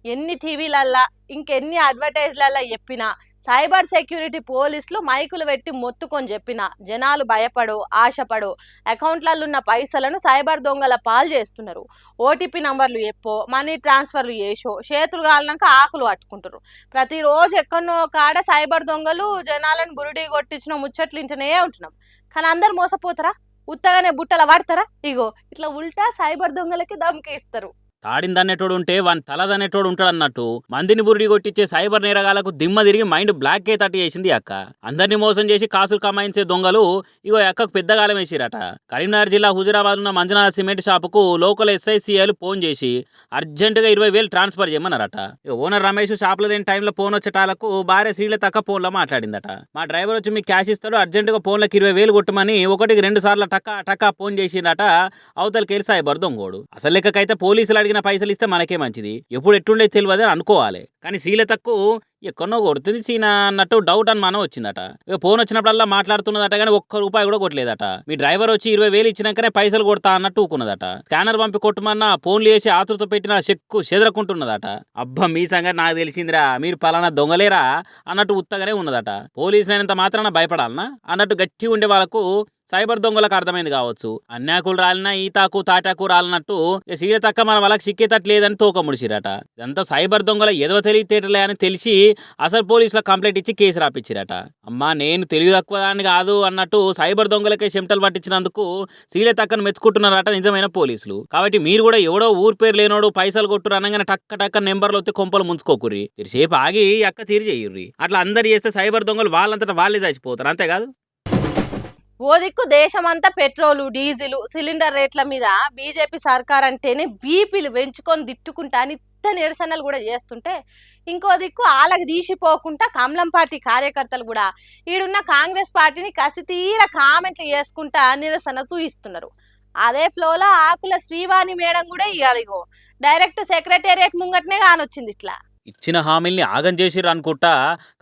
ఎన్ని టీవీలల్లా ఇంకెన్ని అడ్వర్టైజ్లల్లా చెప్పినా సైబర్ సెక్యూరిటీ పోలీసులు మైకులు పెట్టి మొత్తుకొని చెప్పిన జనాలు భయపడో ఆశపడో అకౌంట్లలో ఉన్న పైసలను సైబర్ దొంగల పాలు చేస్తున్నారు. ఓటీపీ నంబర్లు చెప్పో మనీ ట్రాన్స్ఫర్లు చేసో చేతులు కాలినాక ఆకులు పట్టుకుంటారు. ప్రతిరోజు ఎక్కడో కాడ సైబర్ దొంగలు జనాలను బురుడి కొట్టించిన ముచ్చట్లు ఇంటనే ఉంటున్నాం. కానీ అందరు మోసపోతారా? ఉత్తగానే బుట్టల పడతారా? ఇగో ఇట్లా ఉల్టా సైబర్ దొంగలకి దమ్కి ఇస్తారు. తాడిందనేటోడు ఉంటే వాని తలదనేటోడు ఉంటాడన్నట్టు మందిని బురిడి కొట్టించే సైబర్ నేరగాలకు దిమ్మ తిరిగి మైండ్ బ్లాక్ ఏ తట్టి చేసింది అక్క. అందరినీ మోసం చేసి కాసులు కమాయించే దొంగలు ఇగో అక్కకు పెద్దగాలం వేసిరట. కరీంనగర్ జిల్లా హుజురాబాద్ ఉన్న మంజునాథ్ సిమెంట్ షాపుకు లోకల్ ఎస్ఐసిఐలు ఫోన్ చేసి అర్జెంటుగా 20,000 ట్రాన్స్ఫర్ చేయమన్నారట. ఓనర్ రమేష్ షాప్లో లేని టైంలో ఫోన్ వచ్చేటాలకు భార్య శ్రీల తక్క ఫోన్లో మాట్లాడిందట. మా డ్రైవర్ వచ్చి మీకు క్యాష్ ఇస్తాడు, అర్జెంటుగా ఫోన్లకు 20,000 కొట్టమని ఒకటికి 2 సార్లు టకా టకా ఫోన్ చేసిండట. అవతలకెళ్ళి సైబర్ దొంగోడు. అసలు లెక్కకైతే పోలీసులు అడిగిన పైసలు ఇస్తే మనకే మంచిది, ఎప్పుడు ఎట్టుండే తెలియదు అని అనుకోవాలి. కానీ సీలతకు ఎక్కడో కొడుతుంది సీనా అన్నట్టు డౌట్ అనుమానం వచ్చిందట. ఇక ఫోన్ వచ్చినప్పుడల్లా మాట్లాడుతున్నదట, కానీ ₹1 కూడా కొట్టలేదట. మీ డ్రైవర్ వచ్చి 20,000 ఇచ్చినాకనే పైసలు కొడతా అన్నట్టు ఊకున్నదట. స్కానర్ పంపి కొట్టమన్నా ఫోన్లు వేసి ఆతృత పెట్టిన చెక్కు చెదరకుంటున్నదట. అబ్బా మీ సంగతి నాకు తెలిసిందిరా, మీరు పలానా దొంగలేరా అన్నట్టు ఉత్తగానే ఉన్నదట. పోలీసులు అయినంత మాత్రాన భయపడాలనా అన్నట్టు గట్టి ఉండే వాళ్ళకు సైబర్ దొంగలకు అర్థమైంది కావచ్చు. అన్యాకులు రాలినా ఈతాకు తాటాకు రాలినట్టు సీడ తక్క మన వాళ్ళకి సిక్కేతట్లేదని తోక ముడిచిరట. ఇదంతా సైబర్ దొంగల ఎదవ తెలియతేటలే అని తెలిసి అసలు పోలీసులకు కంప్లైంట్ ఇచ్చి కేసు రాపిచ్చిరట. అమ్మా నేను తెలివి తక్కువ దాన్ని కాదు అన్నట్టు సైబర్ దొంగలకే చెమటలు పట్టించినందుకు సీడ తక్కను మెచ్చుకుంటున్నారట నిజమైన పోలీసులు. కాబట్టి మీరు కూడా ఎవడో ఊరు పేరు లేనోడు పైసలు కొట్టురు అనగానే టక్క టక్క నెంబర్లు వచ్చి కొంపలు ముంచుకోకుర్రి. తీసేపు ఆగి అక్క తీరి చెయ్యుర్రి. అట్లా అందరు చేస్తే సైబర్ దొంగలు వాళ్ళంతటా వాళ్ళే చచ్చిపోతారు, అంతేకాదు. ఓ దిక్కు దేశమంతా పెట్రోలు డీజిల్ సిలిండర్ రేట్ల మీద బీజేపీ సర్కార్ అంటేనే బీపీలు పెంచుకొని తిట్టుకుంటా నిత్త నిరసనలు కూడా చేస్తుంటే, ఇంకో దిక్కు ఆలకు తీసిపోకుండా కమలం పార్టీ కార్యకర్తలు కూడా ఈడున్న కాంగ్రెస్ పార్టీని కసితీర కామెంట్లు చేసుకుంటా నిరసన చూయిస్తున్నారు. అదే ఫ్లోలో ఆకుల శ్రీవాణి మేడం కూడా ఇగో డైరెక్ట్ సెక్రటేరియట్ ముంగట్నే కానొచ్చింది. ఇట్లా ఇచ్చిన హామీల్ని ఆగం చేసిర్రు అనుకుంటా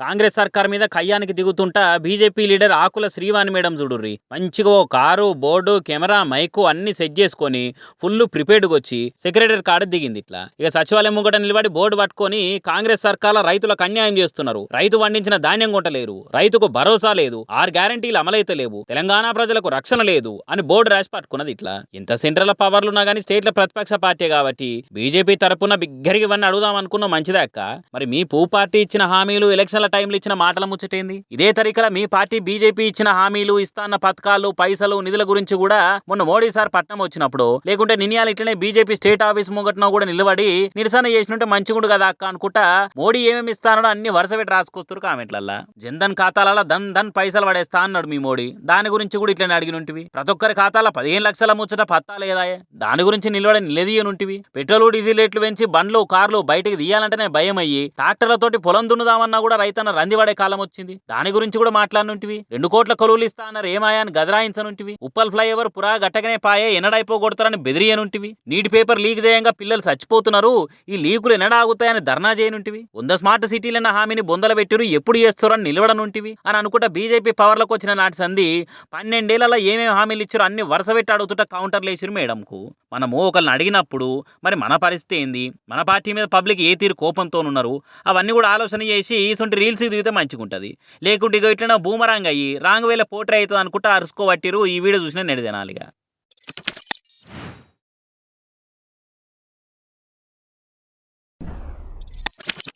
కాంగ్రెస్ సర్కార్ మీద కయ్యానికి దిగుతుంటా బీజేపీ లీడర్ ఆకుల శ్రీవాణి మేడం చూడుర్రి. మంచిగా ఓ కారు బోర్డు కెమెరా మైకు అన్ని సెట్ చేసుకొని ఫుల్ ప్రిపేర్డ్గా వచ్చి సెక్రటరీ కాడ దిగింది. ఇట్లా ఇక సచివాలయం ముంగట నిలబడి బోర్డు పట్టుకొని కాంగ్రెస్ సర్కార్ రైతులకు అన్యాయం చేస్తున్నారు, రైతు పండించిన ధాన్యం కొంటలేరు, రైతుకు భరోసా లేదు, 6 గ్యారంటీలు అమలైతే లేవు, తెలంగాణ ప్రజలకు రక్షణ లేదు అని బోర్డు రాసి పట్టుకున్నది. ఇట్లా ఇంత సెంట్రల్ పవర్లున్నా కానీ స్టేట్ల ప్రతిపక్ష పార్టీ కాబట్టి బీజేపీ తరపున బిగ్గరికి ఇవన్నీ అడుగుదాం అనుకున్న మంచిదే. మరి మీ పూ పార్టీ ఇచ్చిన హామీలు ఎలక్షన్ల టైంలో ఇచ్చిన మాటల ముచ్చటేంది? ఇదే తరీకల మీ పార్టీ బీజేపీ ఇచ్చిన హామీలు ఇస్తాన్న పథకాలు పైసలు నిధుల గురించి కూడా మొన్న మోడీ సార్ పట్నం వచ్చినప్పుడు లేకుంటే నిన్యాలు ఇట్లనే బీజేపీ స్టేట్ ఆఫీస్ ముంగట్న కూడా నిలబడి నిరసన చేసినట్టే మంచిగుండు కదా అక్క అనుకుంటా మోడీ ఏమేమి ఇస్తానో అన్ని వరుస పెట్టి రాసుకొస్తారు కామెంట్లల్లా. జన్ధన్ ఖాతాలలో ధన్ పైసలు పడేస్తా అన్నాడు మీ మోడీ, దాని గురించి కూడా ఇట్లనే అడిగినుంటివి. ప్రతి ఒక్కరి ఖాతాలో 15 లక్షల ముచ్చట పత్తా లేదా, దాని గురించి నిలబడి నిలదీయనుంటివి. పెట్రోల్ డీజిల్ రేట్లు పెంచి బండ్లు కార్లు బయటకు తీయాలంటేనే భయం అయ్యి ట్రాక్టర్లతోటి పొలం దున్నుదామన్నా కూడా రైతన్న రందివాడే కాలం వచ్చింది, దాని గురించి కూడా మాట్లాడినుంటివి. 2 కోట్ల కొలువులు ఇస్తా అన్నారు ఏమాయాన్ని గదరాయించనుంటివి. ఉప్పల్ ఫ్లైఓవర్ పురా గట్టగానే పాయే ఎన్నడైపోగొడతారని బెదిరియనుంటివి. నీటి పేపర్ లీక్ చేయంగా పిల్లలు చచ్చిపోతున్నారు, ఈ లీకులు ఎన్నడాగుతాయని ధర్నా చేయనుంటివి. 100 స్మార్ట్ సిటీలన్న హామీని బొందల పెట్టిరు, ఎప్పుడు చేస్తారని నిలవడనుంటివి అని అనుకుంటా బీజేపీ పవర్లకు వచ్చిన నాటి సంధి 12 ఏళ్లలో ఏమేమి హామీలు ఇచ్చారో అన్ని వరుస పెట్టి అడుగుతుంటా కౌంటర్లు వేసిరు మేడంకు. మనము ఒకళ్ళని అడిగినప్పుడు మరి మన పరిస్థితి ఏంది, మన పార్టీ మీద పబ్లిక్ ఏ తీరు కోపంతో ఉన్నారు అవన్నీ కూడా ఆలోచన చేసి ఇసొంటి రీల్స్ దిగితే మంచిగా ఉంటుంది. లేకుంటే ఇట్లా బూమరాంగ్ అయ్యి రాంగ్ వేల పోట్రీ అవుతుంది అనుకుంటా అరుసుకోబట్టిరు. ఈ వీడియో చూసిన నెడజనాలిగా.